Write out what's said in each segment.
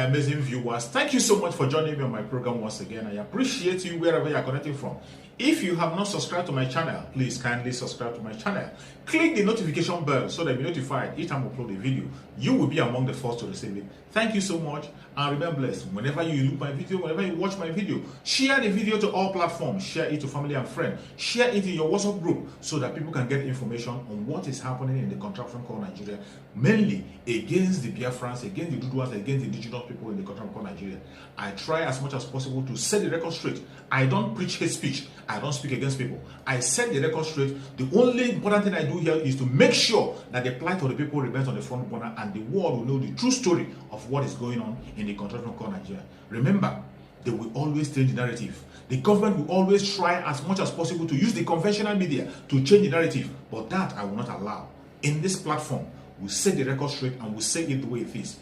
amazing viewers. Thank you so much for joining me on my program once again. I appreciate you wherever you are connecting from. If you have not subscribed to my channel, please kindly subscribe to my channel. Click the notification bell so that you'll be notified each time I upload a video. You will be among the first to receive it. Thank you so much and remain blessed. Whenever you look my video, whenever you watch my video, share the video to all platforms. Share it to family and friends. Share it in your WhatsApp group so that people can get information on what is happening in the contraption called Nigeria, mainly against the Biafrans, against the Ndigbo, against the indigenous people in the contraption called Nigeria. I try as much as possible to set the record straight. I don't preach hate speech. I don't speak against people. I set the record straight. The only important thing I do here is to make sure that the plight of the people remains on the front burner and the world will know the true story of what is going on in the contraption called Nigeria. Remember, they will always change the narrative. The government will always try as much as possible to use the conventional media to change the narrative, but that I will not allow. In this platform, we'll set the record straight and we'll say it the way it is.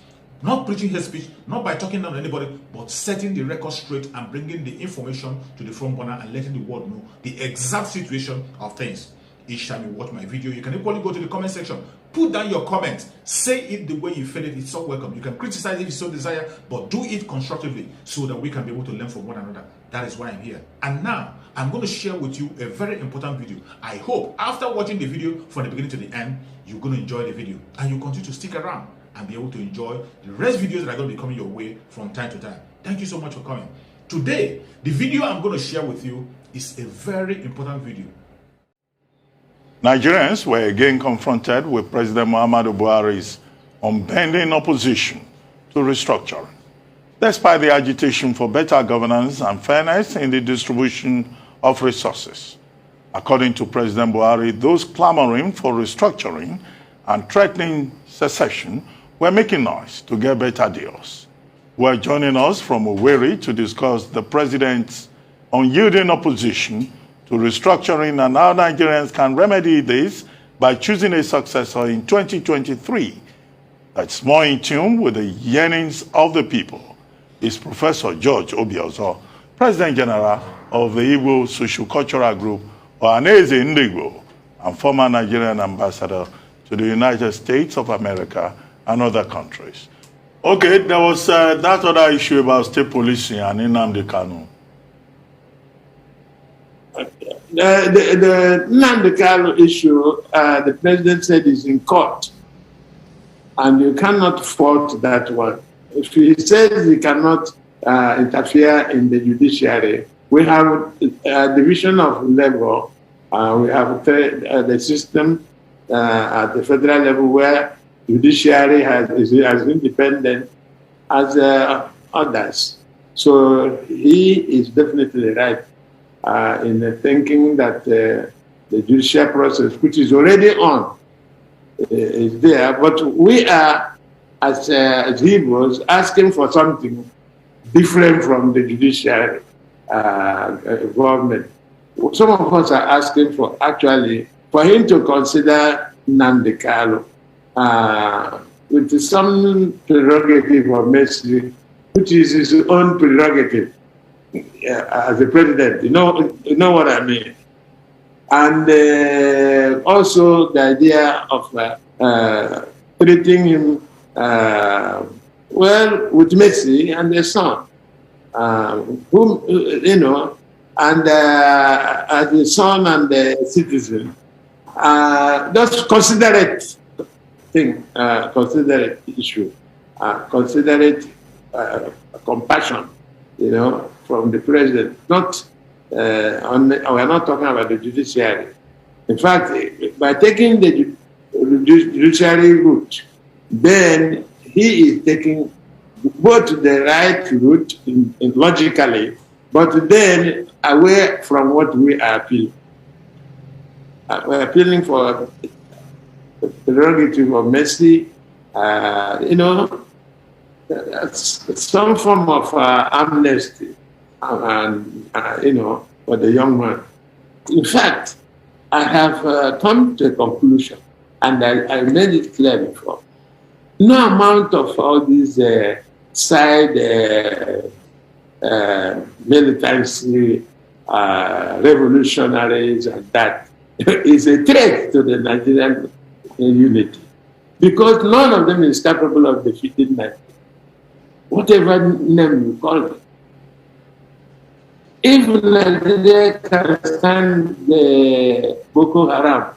Not preaching hate speech, not by talking down to anybody, but setting the record straight and bringing the information to the front burner and letting the world know the exact situation of things. Each time you watch my video, you can equally go to the comment section, put down your comment, say it the way you feel it. It's so welcome. You can criticize if you so desire, but do it constructively so that we can be able to learn from one another. That is why I'm here. And now, I'm going to share with you a very important video. I hope after watching the video from the beginning to the end, you're going to enjoy the video and you continue to stick around and be able to enjoy the rest videos that are going to be coming your way from time to time. Thank you so much for coming. Today, the video I'm going to share with you is a very important video. Nigerians were again confronted with President Muhammadu Buhari's unbending opposition to restructuring, despite the agitation for better governance and fairness in the distribution of resources. According to President Buhari, those clamoring for restructuring and threatening secession were making noise to get better deals. We're joining us from Owerri to discuss the president's unyielding opposition to restructuring and how Nigerians can remedy this by choosing a successor in 2023 that's more in tune with the yearnings of the people is Professor George Obiozo, President General of the Igbo Socio-Cultural Group, Ohaneze Ndigbo, and former Nigerian ambassador to the United States of America and other countries. Okay, there was that other issue about state policing and Nnamdi Kanu. The Nnamdi Kanu issue, the president said is in court, and you cannot fault that one. If he says he cannot interfere in the judiciary, we have a division of labor, we have the system at the federal level where judiciary is as independent as others. So he is definitely right in thinking that the judicial process, which is already on, is there. But we are, as Igbos, asking for something different from the judiciary government. Some of us are asking for actually for him to consider Nnamdi Kanu with some prerogative of mercy, which is his own prerogative as a president. You know what I mean? And also the idea of treating him well with mercy and the son, whom and as a son and a citizen, just considerate thing, considerate issue, considerate compassion, from the president. Not, we're not talking about the judiciary. In fact, by taking the judiciary route, then he is taking both the right route logically, but then away from what we are appealing. We're appealing for the prerogative of mercy, some form of amnesty, for the young man. In fact, I have come to a conclusion, and I made it clear before. No amount of all these side militancy, revolutionaries, and that is a threat to the Nigerian unity, because none of them is capable of defeating Nigeria. whatever name you call it. If Nigeria can stand the Boko Haram,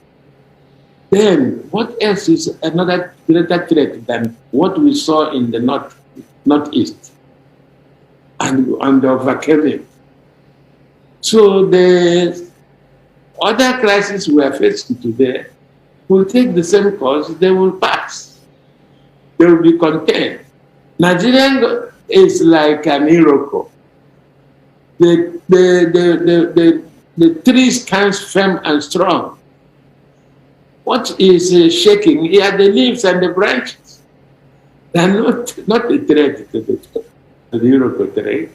then what else is another greater threat than what we saw in the northeast and overcame it? So the other crises we are facing today will take the same course, they will pass. They will be contained. Nigeria is like an Iroko. The tree stands firm and strong. What is shaking are the leaves and the branches. They are not a threat to the Iroko trade.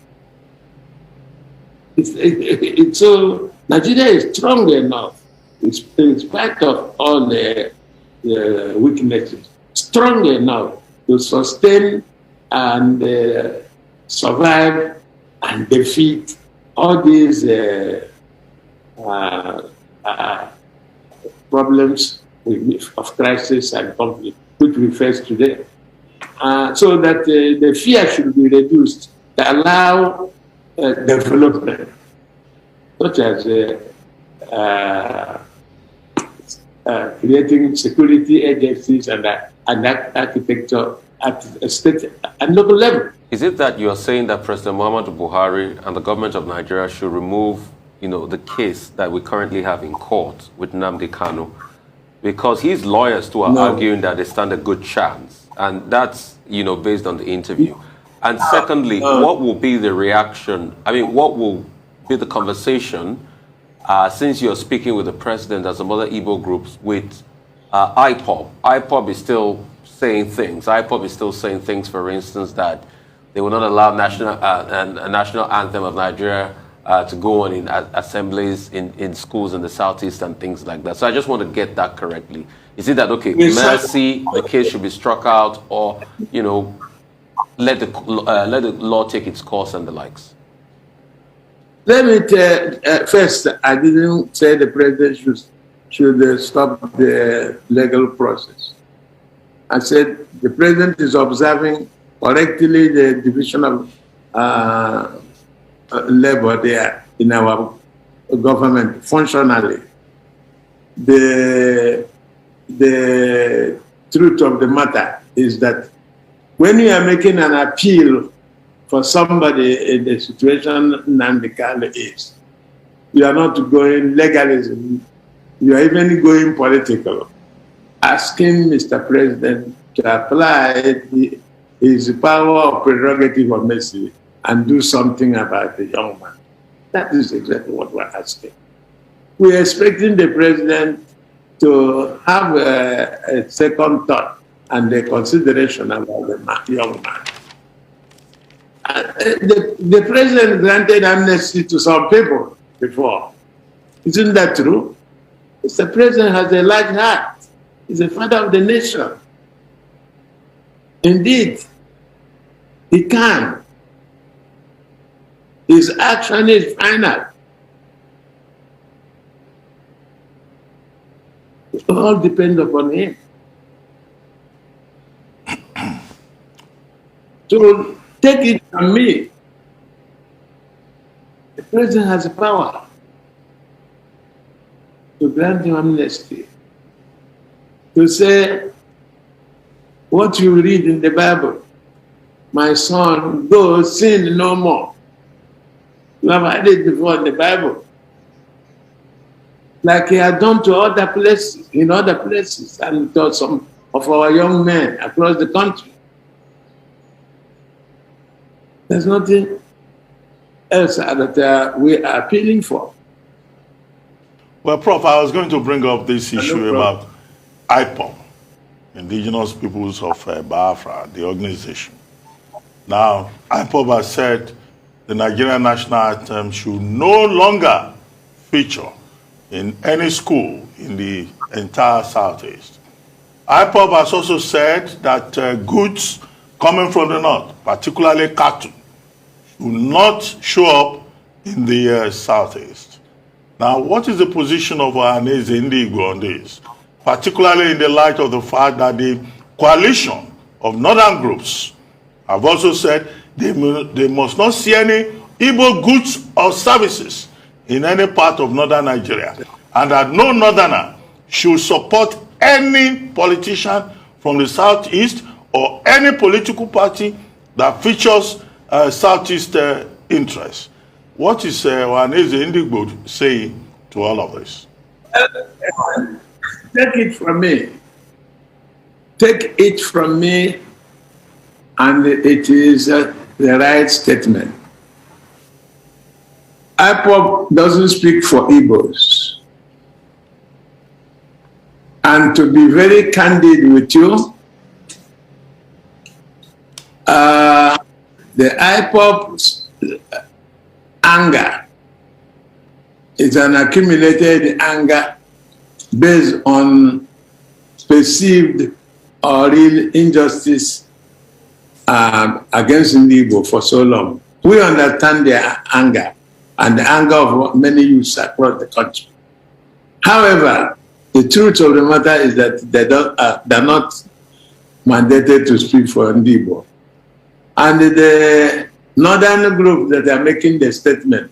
So Nigeria is strong enough, in spite of all the weaknesses, strong enough to sustain and survive and defeat all these problems of crisis and conflict which we face today. So that the fear should be reduced to allow development, such as creating security agencies and architecture at a state and local level. Is it that you are saying that President Muhammadu Buhari and the government of Nigeria should remove, the case that we currently have in court with Nnamdi Kanu? Because his lawyers too are arguing that they stand a good chance, and that's, based on the interview. And secondly, what will be the reaction? I mean, what will be the conversation since you're speaking with the president and some other Igbo groups with IPOB? IPOB is still saying things. IPOB is still saying things, for instance, that they will not allow a national anthem of Nigeria to go on in assemblies in schools in the southeast and things like that. So I just want to get that correctly. Is it that, okay, mercy, the case should be struck out, or, let the law take its course and the likes? Let me first, I didn't say the president should stop the legal process. I said the president is observing correctly the division of labor there in our government functionally. The truth of the matter is that when you are making an appeal for somebody in the situation Nnamdi Kanu is, you are not going legalism, you are even going political, asking Mr. President to apply his power of prerogative of mercy and do something about the young man. That is exactly what we're asking. We're expecting the president to have a second thought and a consideration about the young man. The president granted amnesty to some people before. Isn't that true? Mr. President has a large heart. He's the father of the nation. Indeed, he can. His action is final. It all depends upon him. So take it from me. The president has the power to grant him amnesty, to say what you read in the Bible, my son, go sin no more. You have had it before in the Bible. Like he had done to other places, and to some of our young men across the country. There's nothing else that we are appealing for. Well, Prof, I was going to bring up this issue about IPOB, Indigenous Peoples of Biafra, the organization. Now, IPOB has said the Nigerian national anthem should no longer feature in any school in the entire Southeast. IPOB has also said that goods coming from the north, particularly cattle, should not show up in the Southeast. Now, what is the position of Ohaneze Ndigbo on this, particularly in the light of the fact that the coalition of northern groups have also said they must not see any Igbo goods or services in any part of northern Nigeria, and that no northerner should support any politician from the southeast or any political party that features southeast interests. What is Ohaneze Ndigbo saying to all of this? Take it from me. Take it from me, and it is the right statement. IPOB doesn't speak for Igbos. And to be very candid with you, the IPOB's anger is an accumulated anger based on perceived or real injustice against Ndigbo for so long. We understand their anger and the anger of many youths across the country. However, the truth of the matter is that they're not mandated to speak for Ndigbo. And the northern group that are making the statement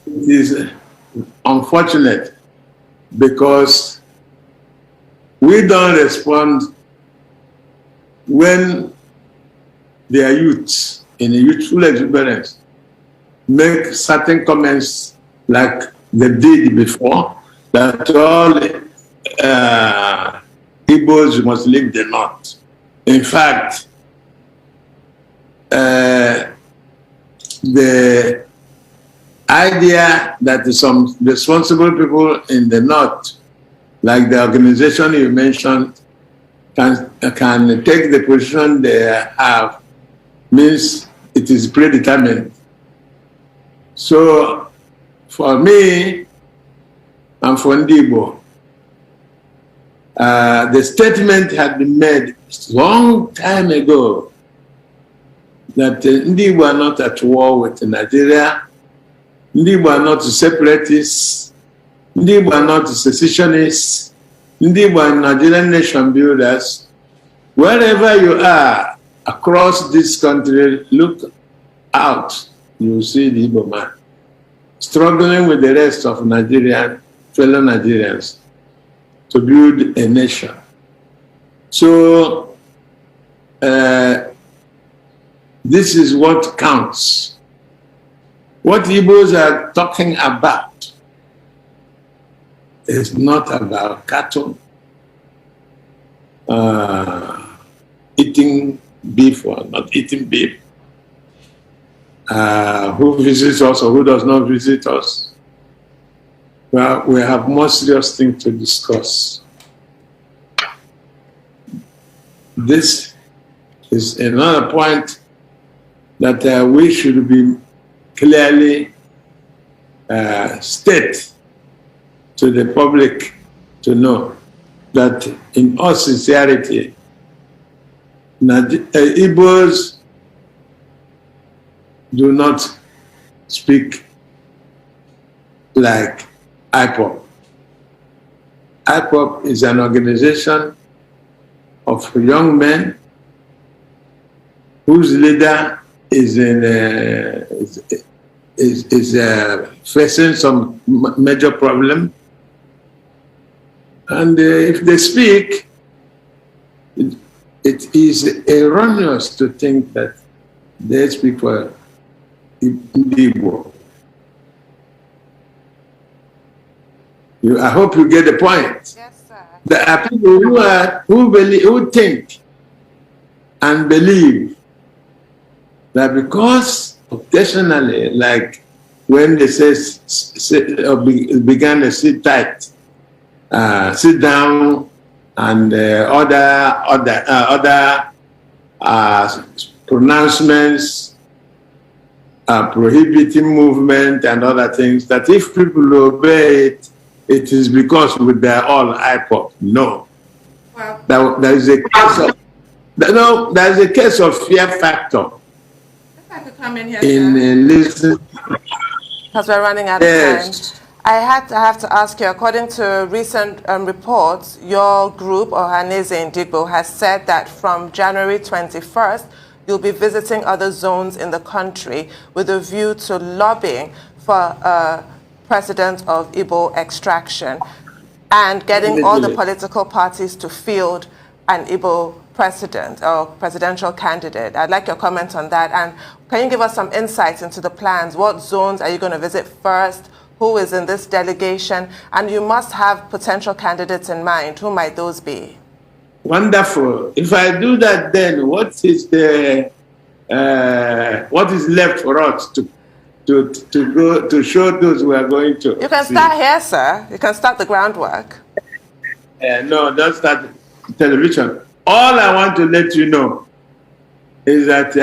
is unfortunate because we don't respond when their youths in a youthful experience make certain comments like they did before, that all Igbos must leave the north. In fact, the idea that some responsible people in the north, like the organization you mentioned, can take the position they have, means it is predetermined. So for me and for Ndigbo, the statement had been made a long time ago that Ndigbo are not at war with Nigeria, Ndigbo are not separatists, Ndigbo are not secessionists, Ndigbo are Nigerian nation builders. Wherever you are across this country, look out, you will see the Igbo man struggling with the rest of fellow Nigerians to build a nation. So this is what counts. What Igbos are talking about is not about cattle, eating beef or not eating beef, who visits us or who does not visit us. Well, we have more serious things to discuss. This is another point that we should be clearly state to the public to know that in all sincerity, Igbos do not speak like IPOB. IPOB is an organization of young men whose leader is facing some major problem, and if they speak, it is erroneous to think that they speak for Ndigbo. I hope you get the point. Yes, sir. There are people who think and believe that because occasionally, like when they began to sit tight, sit down, and other pronouncements, prohibiting movement and other things, that if people obey it, it is because they are all IPOB. No. Well, there is a case of fear factor. If I could come in here, in listening. Because we're running out of time. I have to ask you, according to recent reports, your group, Ohaneze Ndigbo, has said that from January 21st you'll be visiting other zones in the country with a view to lobbying for a president of Igbo extraction and getting all the political parties to field an Igbo president or presidential candidate. I'd like your comment on that. And can you give us some insights into the plans? What zones are you going to visit first? Who is in this delegation? And you must have potential candidates in mind. Who might those be? Wonderful. If I do that, then what is left for us to go to show those who are going to? You can start here, sir. You can start the groundwork. No, don't start television. All I want to let you know is that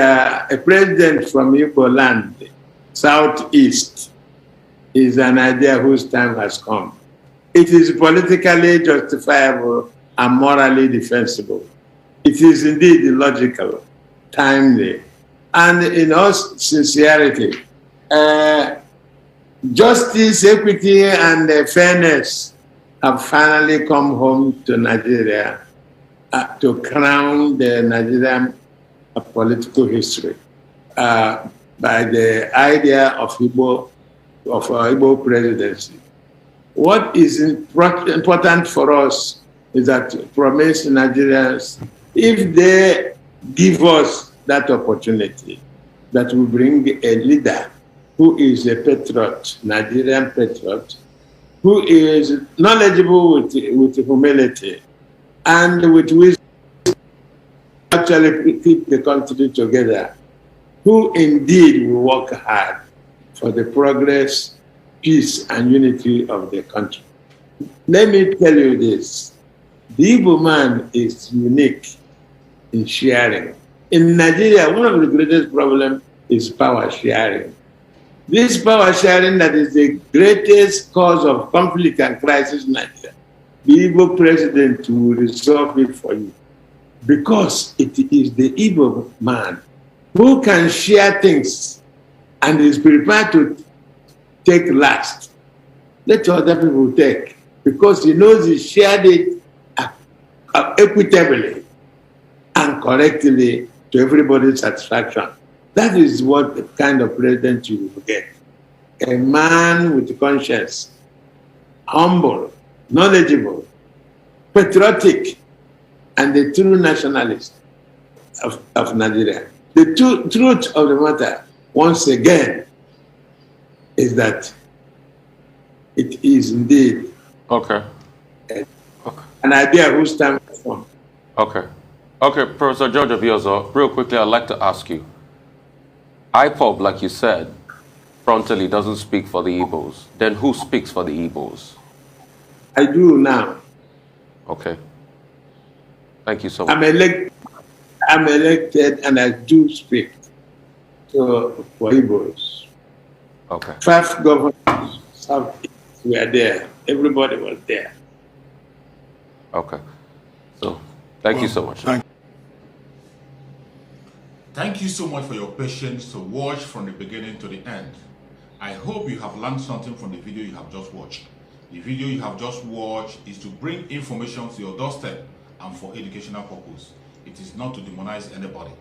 a president from Igbo land, southeast, is an idea whose time has come. It is politically justifiable and morally defensible. It is indeed illogical, timely, and in all sincerity, justice, equity, and fairness have finally come home to Nigeria to crown the Nigerian political history by the idea of Igbo presidency. What is important for us is that promise Nigerians, if they give us that opportunity, that will bring a leader who is a patriot, Nigerian patriot, who is knowledgeable with humility and with wisdom, actually keep the country together, who indeed will work hard for the progress, peace, and unity of the country. Let me tell you this. The Igbo man is unique in sharing. In Nigeria, one of the greatest problems is power sharing. This power sharing that is the greatest cause of conflict and crisis in Nigeria. The Igbo president will resolve it for you because it is the Igbo man who can share things and is prepared to take last. Let other people take because he knows he shared it equitably and correctly to everybody's satisfaction. That is what the kind of president you will get. A man with conscience, humble, knowledgeable, patriotic, and the true nationalist of Nigeria. The truth of the matter, once again, is that it is indeed an idea whose time has come. Okay, Professor George Obiozo, real quickly, I'd like to ask you. IPOB, like you said, frontally doesn't speak for the Igbos. Then who speaks for the Igbos? I do now. Okay. Thank you so much. I'm elected and I do speak for Igbos. Okay. 5 governors were there. Everybody was there. Okay. So, thank you so much. Thank you so much for your patience to watch from the beginning to the end. I hope you have learned something from the video you have just watched. The video you have just watched is to bring information to your doorstep and for educational purpose. It is not to demonize anybody.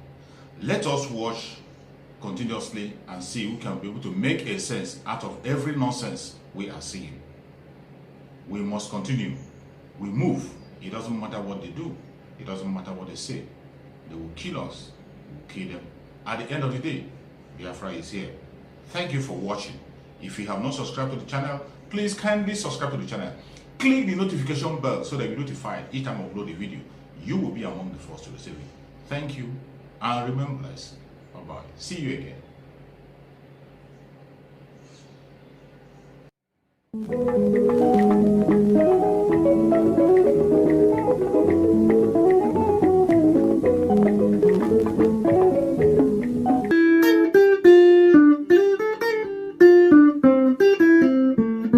Let us watch continuously and see who can be able to make a sense out of every nonsense we are seeing. We must continue. We move. It doesn't matter what they do. It doesn't matter what they say. They will kill us. We will kill them. At the end of the day, Biafra is here. Thank you for watching. If you have not subscribed to the channel, please kindly subscribe to the channel. Click the notification bell so that you're notified each time I upload a video. You will be among the first to receive it. Thank you and remain blessed. Bye-bye. See you again.